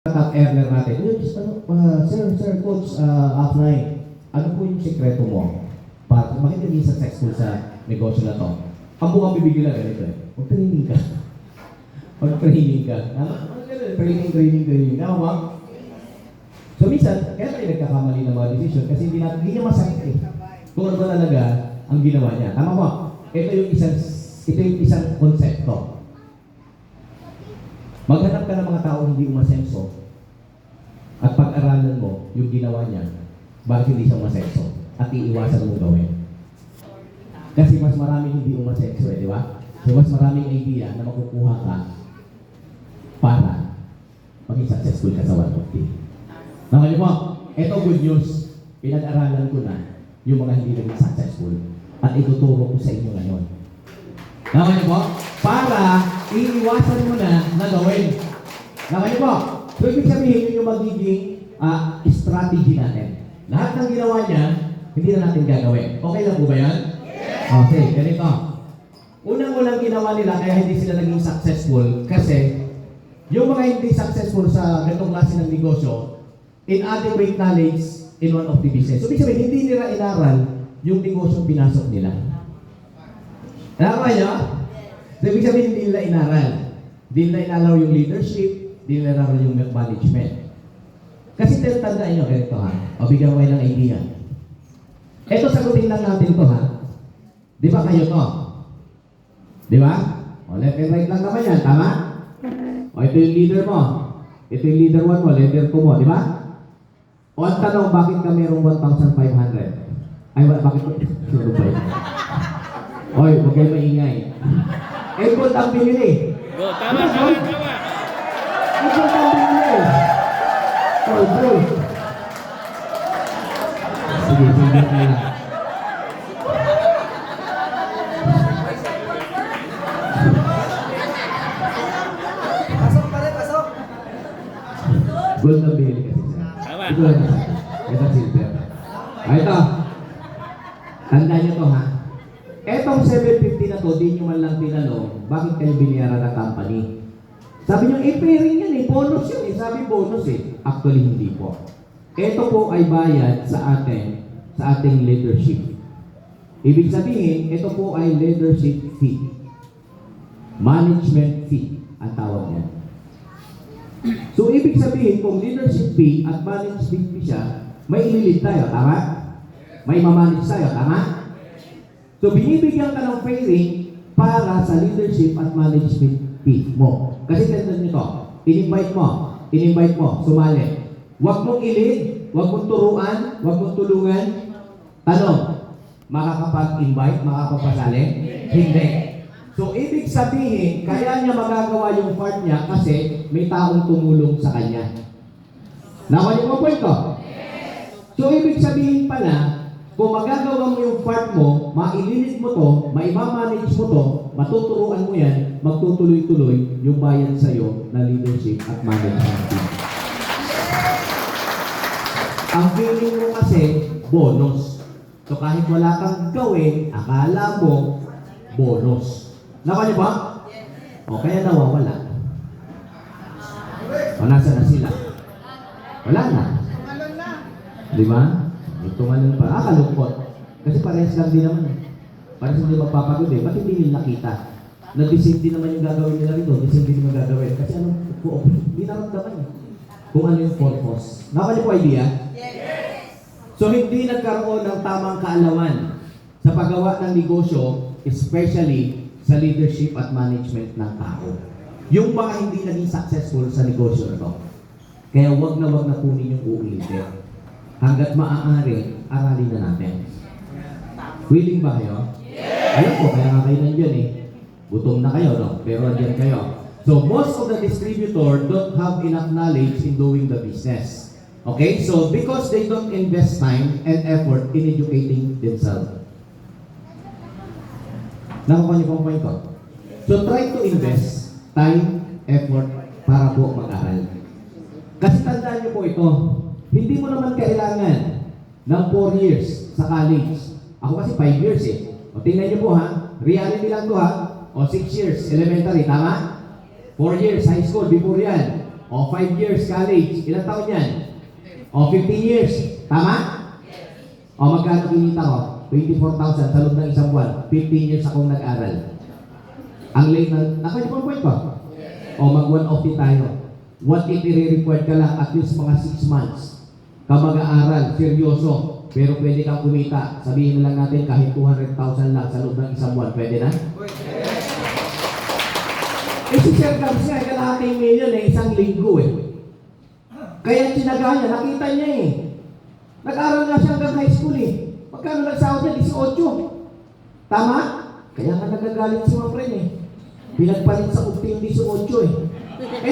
top earner natin. Sir, coach, offline, ano po yung sekreto mo para bakit hindi successful sa negosyo na to? Ang buong bibigyan lang ganito eh. Mag-training ka. Mag-training ka. Training. Tama ba? So minsan, kaya tayo nagkakamali ng mga decision kasi hindi niya masakit eh. Kung ano ba talaga ang ginawa niya. Tama ba? Ito yung isang konsepto. Maghanap ka ng mga tao hindi umasenso at pag-aralan mo yung ginawa niya, bakit hindi siya umasenso at iiwasan mo gawin. Kasi mas maraming hindi umasenso di ba? So mas maraming idea na makukuha ka para maging successful ka sa 150. Nakali mo, ito good news. Pinag-aralan ko na yung mga hindi naging successful at ituturo ko sa inyo ngayon. Nakali mo? Para iiwasan mo na gawin. Nakali mo? So, ibig sabihin yun yung magiging strategy natin. Lahat ng ginawa niya, hindi na natin gagawin. Okay lang po ba yan? Yes! Okay, ganito. Unang-unang ginawa nila kaya hindi sila naging successful kasi yung mga hindi successful sa ganitong klase ng negosyo, inadequate knowledge in one of the business. So, ibig sabihin, hindi nila inaral yung negosyo pinasok nila. Nakakaya niyo? So, ibig sabihin, hindi nila inaral. Hindi nila inaral yung leadership, hindi nila inaral yung management. Kasi tandaan nyo, ganito ha. O, bigyan ko kayo ng idea. Ito, sagutin lang natin to ha. Di ba kayo to? Di ba? O, left and right lang naman yan, tama? O, ito yung leader mo. Ito yung leader 1 mo, leader 2 mo, di ba? O, ang tanong, bakit ka mayroong 1,500? Ay, bakit ko? Sure ba yun? Oy, huwag kayo maingay. Gold ang binili. Tama. Gold ang binili. Gold. Sige, kayo lang. Pasok. Gold ang binili kasi. Tama. Ito lang. Ito silver. Ito. Tandaan nyo to ha. Etong 750 na to, di nyo man lang tinanong, bakit kayo binayaran ng company? Sabi nyo, pairing yan bonus yun Sabi bonus Actually, hindi po. Ito po ay bayad sa ating leadership. Ibig sabihin, ito po ay leadership fee. Management fee, ang tawag niya. So, ibig sabihin, kung leadership fee at management fee siya, may ililid tayo, tama? May mamanage tayo, tama? So, binibigyan ka ng pairing para sa leadership at management fee mo. Kasi tandaan nyo to, in-invite mo, sumali. Huwag mong ilid, huwag mong turuan, huwag mong tulungan. Tanong, makakapag-invite, makakapagpasali? Hindi. So, ibig sabihin, kaya niya magagawa yung part niya kasi may taong tumulong sa kanya. Nakalimutan mo po ito? So, ibig sabihin pala, kung magagawa mo yung part mo, maililit mo to, maimamanage mo to, matuturuan mo yan, magtutuloy-tuloy yung bayan sa'yo na leadership at management team. Ang feeling mo kasi, bonus. So kahit wala kang gawin, akala mo, bonus. Nakanya ba? O kaya nawawala. O nasa na sila? Wala na. Di ba? May tumalon pa. Kalungkot. Kasi parehas lang din naman. Parehas hindi magpapagod Ba't hindi nila nakita? Na-deceive din naman yung gagawin nila rito. Deceive din naman gagawin. Kasi hindi naramdaman kung ano yung purpose. Nakakali po idea? Yes! So hindi nagkaroon ng tamang kaalaman sa paggawa ng negosyo, especially sa leadership at management ng tao. Yung mga hindi naging successful sa negosyo na to. Kaya wag na kunin yung uulitin. Hanggat maaari, aralin na natin. Willing ba kayo? Yes! Alam ko, kaya nga kayo nandiyan Gutom na kayo, no? Pero nandiyan kayo. So, most of the distributor don't have enough knowledge in doing the business. Okay? So, because they don't invest time and effort in educating themselves. Nakuha niyo pong point ko? So, try to invest time, effort, para po mag-aral. Kasi tandaan niyo po ito, hindi mo naman kailangan ng 4 years sa college. Ako kasi 5 years O tingnan niyo po ha, reality lang to ha. O 6 years, elementary, tama? 4 years, high school, before yan. O, 5 years college. Ilang taon yan? O, 15 years. Tama? O, magkano kinita ko? 24,000 sa loob ng isang buwan. 15 years akong nag-aral. Ang late na, nakalimutan po point ko? O, mag-1 OT tayo. What if i-required ka lang at least mga 6 months ka mag-aaral, seryoso, pero pwede kang kumita. Sabihin na lang natin kahit 200,000 lang sa loob ng isang buwan. Pwede na? Eh si Sir Gabs nga, kalahating million isang linggo Kaya tinaga niya, nakita niya Nag-aral nga siya hanggang high school Magkano nagsahod niya? 18. Tama? Kaya nga nagagalit si Mapren Pinagpalit sa ukti yung 18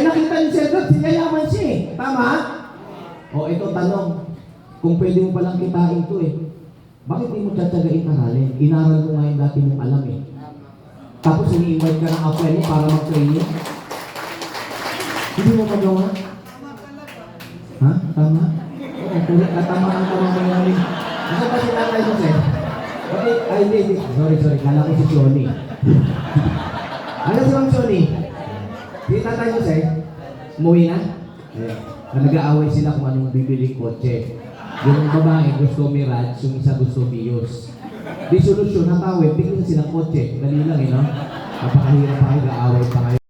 nakita ni Sir Gabs, yayaman siya Tama? O ito tanong, kung pwede mo palang kitain ito bakit di mo tsatsagain aralin? Inaral mo nga yung dati mong alam Tapos ini-invite ka ng apply mo para mag-training. Hindi mo magawa? Ha? Tama? Oo, correct. Tama ang tama mo yung Ano ba si Tatay Jose? Okay, ay hindi. Sorry. Kala ko si Johnny. Ano si Ma'am Johnny? Si Tatay Jose? Umuwi na? Nag-aaway sila kung anong bibili kotse. Yung babae gusto Mirage, yung isa gusto Vios. Di solusyon, natawid, bigyan silang kotse. Dali lang no? Napakahirap pa kayo, gaaway pa kayo.